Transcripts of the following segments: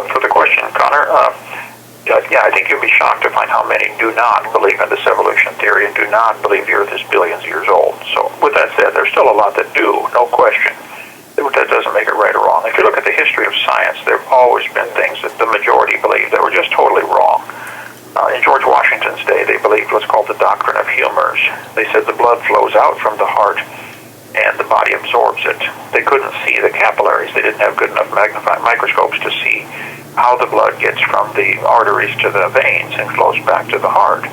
for the question, Connor. Yeah, I think you'll be shocked to find how many do not believe in this evolution theory and do not believe the Earth is billions of years old. So with that said, there's still a lot that do, no question. That doesn't make it right or wrong. If you look at the history of science, there have always been things that the majority believed that were just totally wrong. In George Washington's day, they believed what's called the doctrine of humors. They said the blood flows out from the heart and the body absorbs it. They couldn't see the capillaries. They didn't have good enough magnifying microscopes to see how the blood gets from the arteries to the veins and flows back to the heart.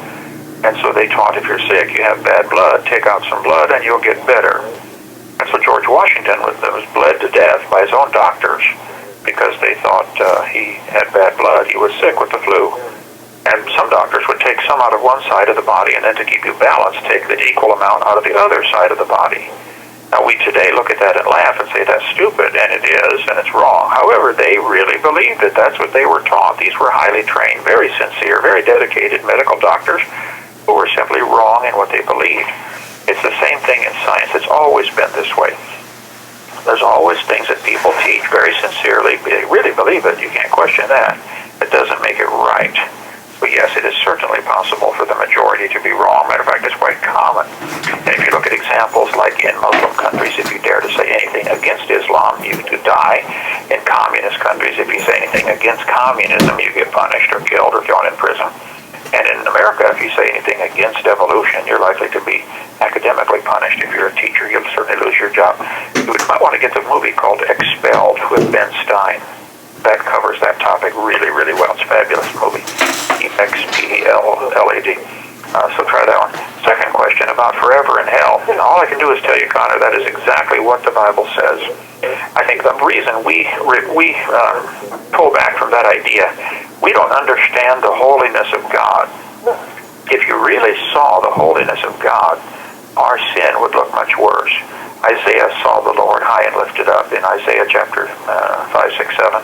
And so they taught if you're sick, you have bad blood, take out some blood and you'll get better. And so George Washington was bled to death by his own doctors because they thought he had bad blood. He was sick with the flu. And some doctors would take some out of one side of the body and then to keep you balanced, take the equal amount out of the other side of the body. Now we today look at that and laugh and say that's stupid, and it is, and it's wrong. However, they really believed it. That's what they were taught. These were highly trained, very sincere, very dedicated medical doctors who were simply wrong in what they believed. It's the same thing in science. It's always been this way. There's always things that people teach very sincerely. They really believe it. You can't question that. It doesn't make it right. But yes, it is certainly possible for the majority to be wrong. Matter of fact, it's quite common. And if you look at examples like in Muslim countries, if you dare to say anything against Islam, you could die. In communist countries, if you say anything against communism, you get punished or killed or thrown in prison. And in America, if you say anything against evolution, you're likely to be academically punished. If you're a teacher, you'll certainly lose your job. You might want to get the movie called Expelled with Ben Stein. That covers that topic really, really well. It's a fabulous movie. Expelled. So try that one. Second question about forever in hell. All I can do is tell you, Connor, that is exactly what the Bible says. I think the reason we pull back from that idea, we don't understand the holiness of God. If you really saw the holiness of God, our sin would look much worse. Isaiah saw the Lord high and lifted up in Isaiah chapter 5, 6, 7.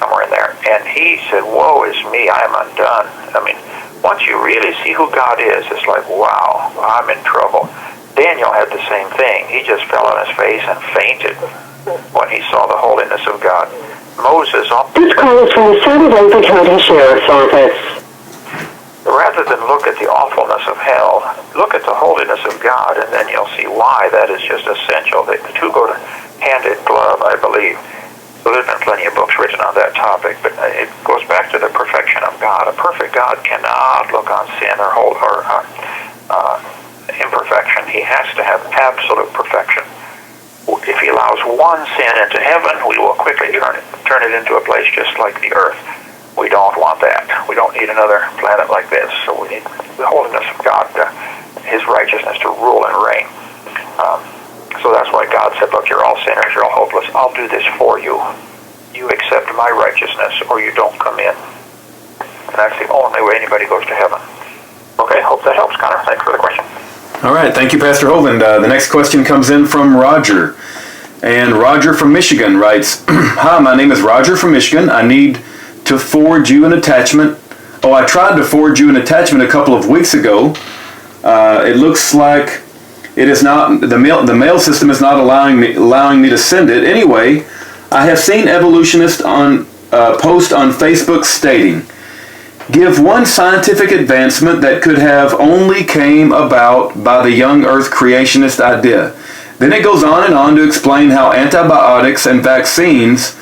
Somewhere in there, and he said, woe is me, I am undone. I mean, once you really see who God is, it's like, wow, I'm in trouble. Daniel had the same thing. He just fell on his face and fainted when he saw the holiness of God. Moses... This call is from the San Diego County Sheriff's Office. Rather than look at the awfulness of hell, look at the holiness of God, and then you'll see why that is just essential. The two go hand in glove, I believe. So there's been plenty of books written on that topic, but it goes back to the perfection of God. A perfect God cannot look on sin or imperfection. He has to have absolute perfection. If he allows one sin into heaven, we will quickly turn it into a place just like the earth. We don't want that. We don't need another planet like this. So we need the holiness of God, his righteousness to rule and reign. So that's why God said, look, you're all sinners, you're all hopeless. I'll do this for you. You accept my righteousness or you don't come in. And that's the only way anybody goes to heaven. Okay, hope that helps, Connor. Thanks for the question. All right, thank you, Pastor Hovind. The next question comes in from Roger. And Roger from Michigan writes, hi, my name is Roger from Michigan. I need to forward you an attachment. Oh, I tried to forward you an attachment a couple of weeks ago. It looks like it is not, the mail system is not allowing me to send it. Anyway, I have seen Evolutionists on post on Facebook stating, give one scientific advancement that could have only came about by the young Earth Creationist idea. Then it goes on and on to explain how antibiotics and vaccines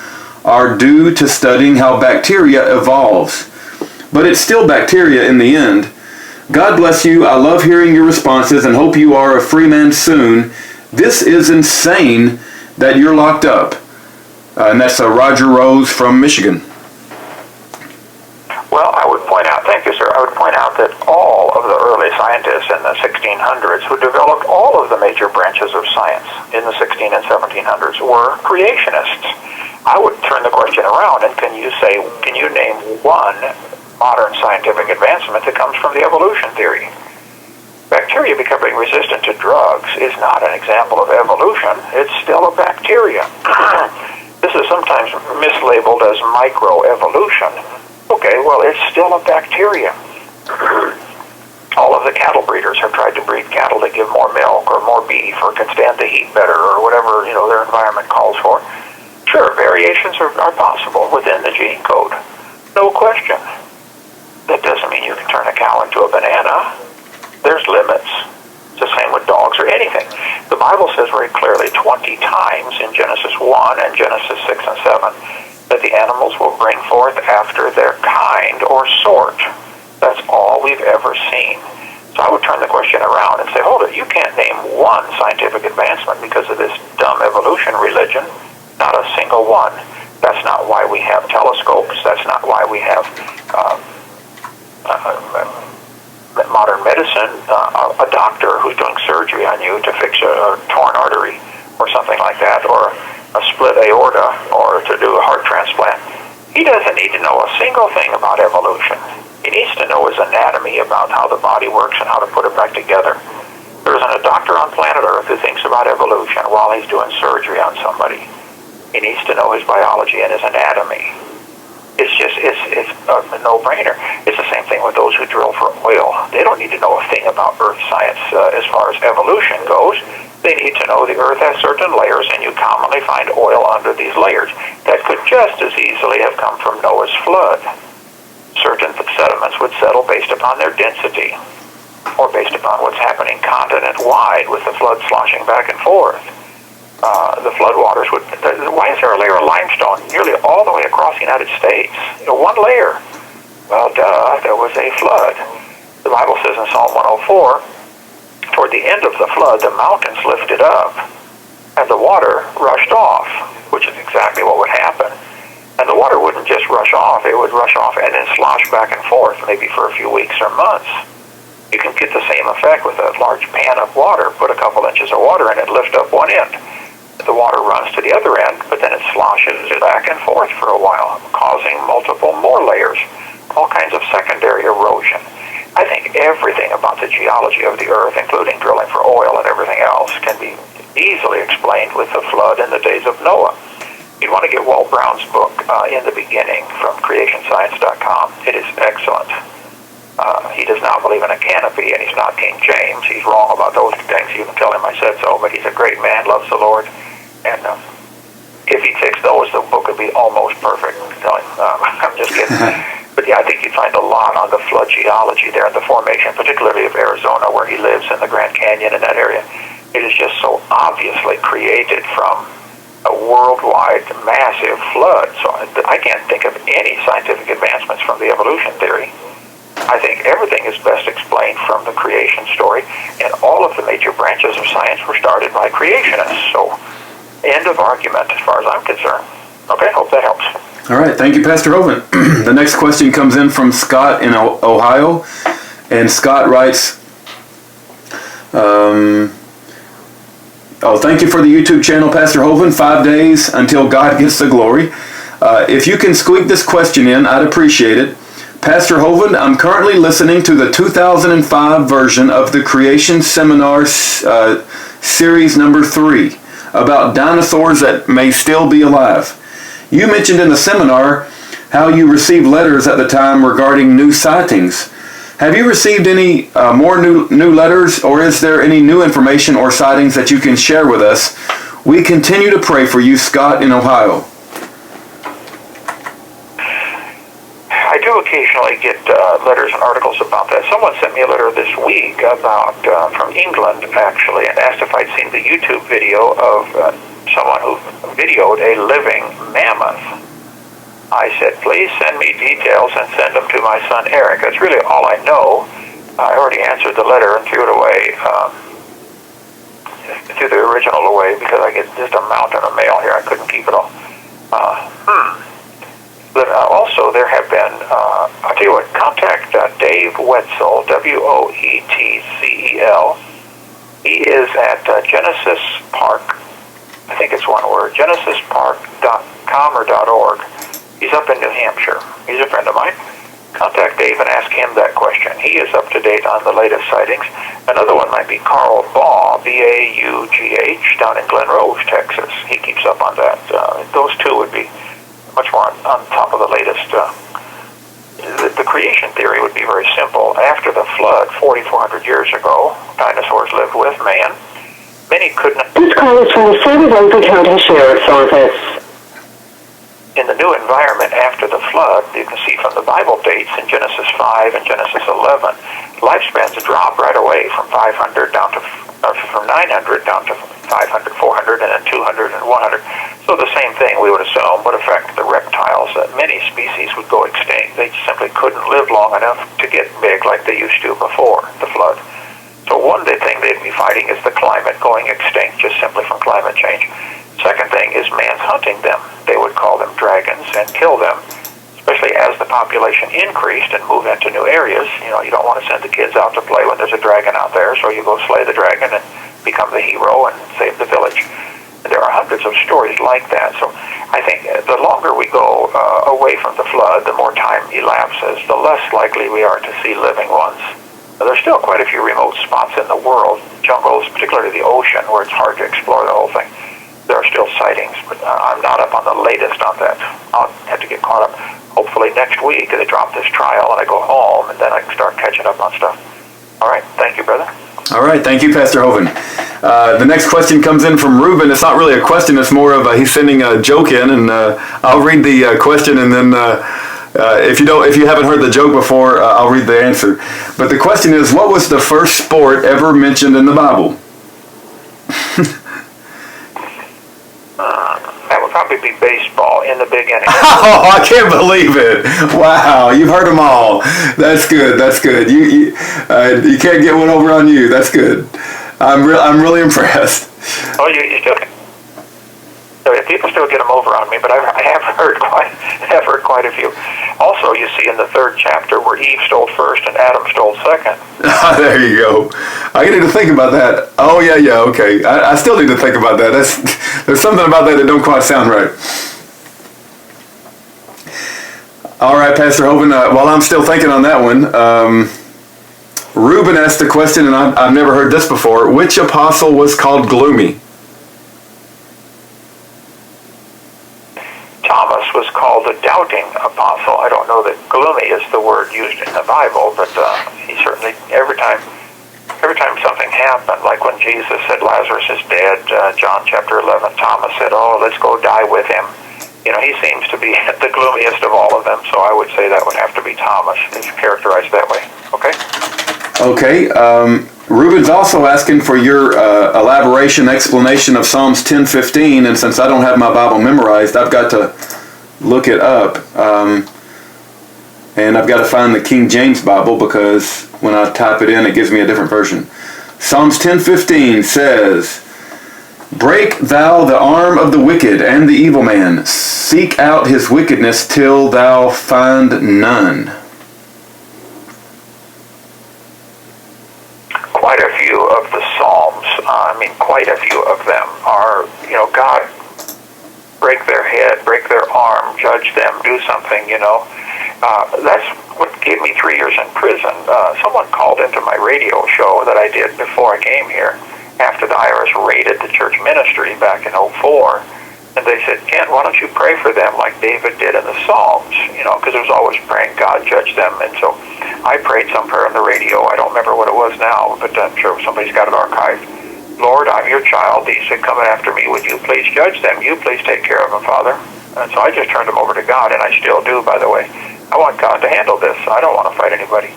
are due to studying how bacteria evolves. But it's still bacteria in the end. God bless you. I love hearing your responses and hope you are a free man soon. This is insane that you're locked up. And that's Roger Rose from Michigan. Well, I would point out, thank you, sir. I would point out that all of the early scientists in the 1600s who developed all of the major branches of science in the 16 and 1700s were creationists. I would turn the question around and can you name one modern scientific advancement that comes from the evolution theory? Bacteria becoming resistant to drugs is not an example of evolution. It's still a bacteria. This is sometimes mislabeled as microevolution. Okay, well, it's still a bacteria. All of the cattle breeders have tried to breed cattle that give more milk or more beef or can stand the heat better or whatever, their environment calls for. Sure, variations are possible within the gene code. No question. That doesn't mean you can turn a cow into a banana. There's limits. It's the same with dogs or anything. The Bible says very clearly 20 times in Genesis 1 and Genesis 6 and 7 that the animals will bring forth after their kind or sort. That's all we've ever seen. So I would turn the question around and say, hold it, you can't name one scientific advancement because of this dumb evolution religion. Not a single one. That's not why we have telescopes. That's not why we have modern medicine. A doctor who's doing surgery on you to fix a torn artery or something like that, or a split aorta, or to do a heart transplant. He doesn't need to know a single thing about evolution. He needs to know his anatomy about how the body works and how to put it back together. There isn't a doctor on planet Earth who thinks about evolution while he's doing surgery on somebody. He needs to know his biology and his anatomy. It's a no-brainer. It's the same thing with those who drill for oil. They don't need to know a thing about Earth science as far as evolution goes. They need to know the Earth has certain layers, and you commonly find oil under these layers. That could just as easily have come from Noah's flood. Certain sediments would settle based upon their density, or based upon what's happening continent-wide with the flood sloshing back and forth. The floodwaters would... Why is there a layer of limestone nearly all the way across the United States? One layer. Well, duh, there was a flood. The Bible says in Psalm 104, toward the end of the flood, the mountains lifted up, and the water rushed off, which is exactly what would happen. And the water wouldn't just rush off, it would rush off and then slosh back and forth, maybe for a few weeks or months. You can get the same effect with a large pan of water, put a couple inches of water in it, lift up one end. The water runs to the other end, but then it sloshes back and forth for a while, causing multiple more layers, all kinds of secondary erosion. I think everything about the geology of the Earth, including drilling for oil and everything else, can be easily explained with the flood in the days of Noah. You'd want to get Walt Brown's book, In the Beginning, from creationscience.com. It is excellent. He does not believe in a canopy, and he's not King James. He's wrong about those things. You can tell him I said so, but he's a great man, loves the Lord. And if he fixed those, the book would be almost perfect. I'm just kidding. But yeah, I think you'd find a lot on the flood geology there and the formation, particularly of Arizona, where he lives in the Grand Canyon in that area. It is just so obviously created from a worldwide massive flood. So I can't think of any scientific advancements from the evolution theory. I think everything is best explained from the creation story, and all of the major branches of science were started by creationists. So, end of argument as far as I'm concerned. Okay, hope that helps. All right, thank you, Pastor Hovind. The next question comes in from Scott in Ohio, and Scott writes, thank you for the YouTube channel, Pastor Hovind. 5 days until God gets the glory. If you can squeak this question in, I'd appreciate it. Pastor Hovind, I'm currently listening to the 2005 version of the Creation Seminar Series number 3 about dinosaurs that may still be alive. You mentioned in the seminar how you received letters at the time regarding new sightings. Have you received any more new letters, or is there any new information or sightings that you can share with us? We continue to pray for you, Scott in Ohio. I do occasionally get letters and articles about that. Someone sent me a letter this week about from England, actually, and asked if I'd seen the YouTube video of someone who videoed a living mammoth. I said, please send me details and send them to my son Eric. That's really all I know. I already answered the letter and threw it away, threw the original away, because I get just a mountain of mail here. I couldn't keep it all. But also there have been, I'll tell you what, contact Dave Wetzel, Wetzel. He is at Genesis Park, I think it's one word, genesispark.com or .org. He's up in New Hampshire. He's a friend of mine. Contact Dave and ask him that question. He is up to date on the latest sightings. Another one might be Carl Baugh, B-A-U-G-H, down in Glen Rose, Texas. He keeps up on that. Those two would be much more on top of the latest. The creation theory would be very simple. After the flood, 4,400 years ago, dinosaurs lived with man. Many couldn't... This call is from the San County Sheriff's Office. In the new environment after the flood, you can see from the Bible dates in Genesis 5 and Genesis 11, lifespans drop right away from 500 down to, from 900 down to 500, 400, and then 200 and 100. So the same thing we would assume would affect the reptiles. That many species would go extinct. They simply couldn't live long enough to get big like they used to before the flood. So one thing they'd be fighting is the climate going extinct just simply from climate change. Second thing is man's hunting them. They would call them dragons and kill them, especially as the population increased and moved into new areas. You know, you don't want to send the kids out to play when there's a dragon out there, so you go slay the dragon and become the hero and save the village. There are hundreds of stories like that. So I think the longer we go away from the flood, the more time elapses, the less likely we are to see living ones. There's still quite a few remote spots in the world, jungles, particularly the ocean, where it's hard to explore the whole thing. There are still sightings, but I'm not up on the latest on that. I'll have to get caught up. Hopefully next week they drop this trial and I go home, and then I can start catching up on stuff. All right. Thank you, brother. All right. Thank you, Pastor Hovind. The next question comes in from Ruben. It's not really a question. It's more of he's sending a joke in, and I'll read the question, and then if you haven't heard the joke before, I'll read the answer. But the question is, what was the first sport ever mentioned in the Bible? That would probably be baseball in the beginning. Oh, I can't believe it! Wow, you've heard them all. That's good. That's good. You can't get one over on you. That's good. I'm really impressed. Oh, you still can. People still get them over on me, but I have heard quite a few. Also, you see in the 3rd chapter where Eve stole first and Adam stole second. There you go. I need to think about that. Oh yeah, okay. I still need to think about that. There's something about that don't quite sound right. All right, Pastor Hovind. While I'm still thinking on that one, Ruben asked the question, and I've never heard this before. Which apostle was called gloomy? Thomas was called the doubting apostle. I don't know that gloomy is the word used in the Bible, but he certainly, every time something happened, like when Jesus said Lazarus is dead, John chapter 11, Thomas said, oh, let's go die with him. You know, he seems to be the gloomiest of all of them, so I would say that would have to be Thomas. He's characterized that way. Okay? Okay. Ruben's also asking for your explanation of Psalms 10:15, and since I don't have my Bible memorized, I've got to look it up, and I've got to find the King James Bible because when I type it in, it gives me a different version. Psalms 10:15 says, "Break thou the arm of the wicked and the evil man. Seek out his wickedness till thou find none." Quite a few of the Psalms, quite a few of them are, God, break their head, break their arm, judge them, do something, That's what gave me 3 years in prison. Someone called into my radio show that I did before I came here, after the IRS raided the church ministry back in '04. And they said, Kent, why don't you pray for them like David did in the Psalms? Because it was always praying, God judge them. And so I prayed some prayer on the radio. I don't remember what it was now, but I'm sure somebody's got it archived. Lord, I'm your child. These are coming after me. Would you please judge them? You please take care of them, Father. And so I just turned them over to God, and I still do, by the way. I want God to handle this. I don't want to fight anybody.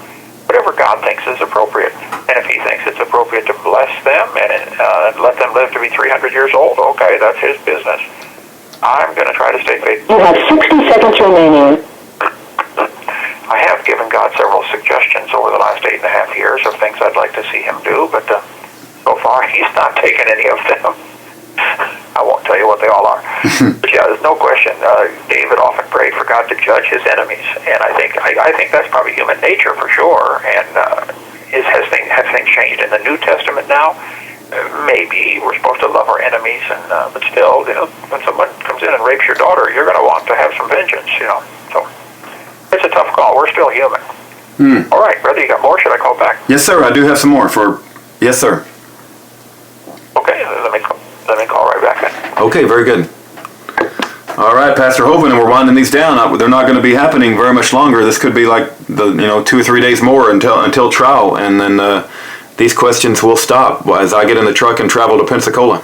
Whatever God thinks is appropriate. And if he thinks it's appropriate to bless them and let them live to be 300 years old, okay, that's his business. I'm going to try to stay faithful. You have 60 seconds remaining. I have given God several suggestions over the last 8.5 years of things I'd like to see him do, but so far he's not taken any of them. I won't tell you what they all are. But yeah, there's no question. David often prayed for God to judge his enemies, and I think that's probably human nature for sure. And have things changed in the New Testament now? Maybe we're supposed to love our enemies, but still, when someone comes in and rapes your daughter, you're going to want to have some vengeance, So it's a tough call. We're still human. All right, brother, you got more? Should I call back? Yes, sir. I do have some more Yes, sir. Okay, let me call right back then. Okay, very good. All right, Pastor Hovind, and we're winding these down. They're not going to be happening very much longer. This could be like 2 or 3 days more until trial, and then these questions will stop as I get in the truck and travel to Pensacola.